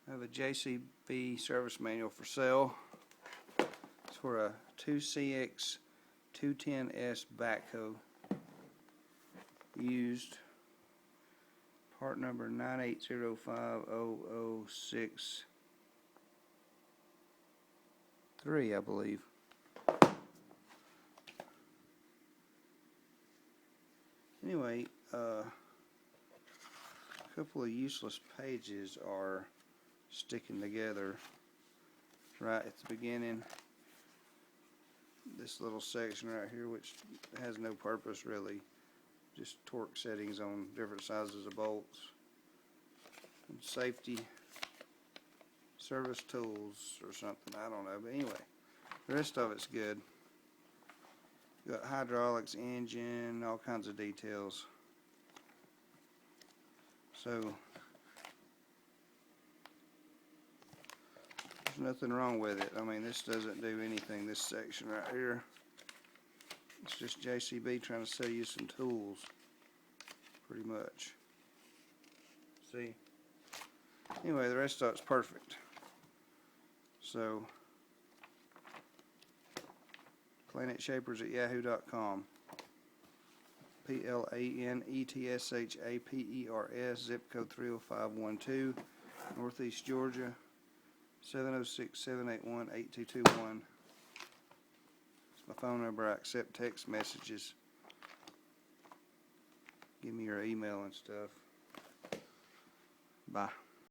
I have a JCB service manual for sale. It's for a 2CX 210S backhoe, used, part number 9805006-3, I believe. Anyway, a couple of useless pages are sticking together right at the beginning. This little section right here, which has no purpose really, just torque settings on different sizes of bolts, and safety, service tools or something, I don't know, but anyway, the rest of it's good. Got hydraulics, engine, all kinds of details. So there's nothing wrong with it. I mean, this doesn't do anything, this section right here. It's just JCB trying to sell you some tools, pretty much. See? Anyway, the rest of it's perfect. So, Planetshapers@yahoo.com. PLANETSHAPERS, zip code 30512, Northeast Georgia, 706-781-8221. It's my phone number. I accept text messages. Give me your email and stuff. Bye.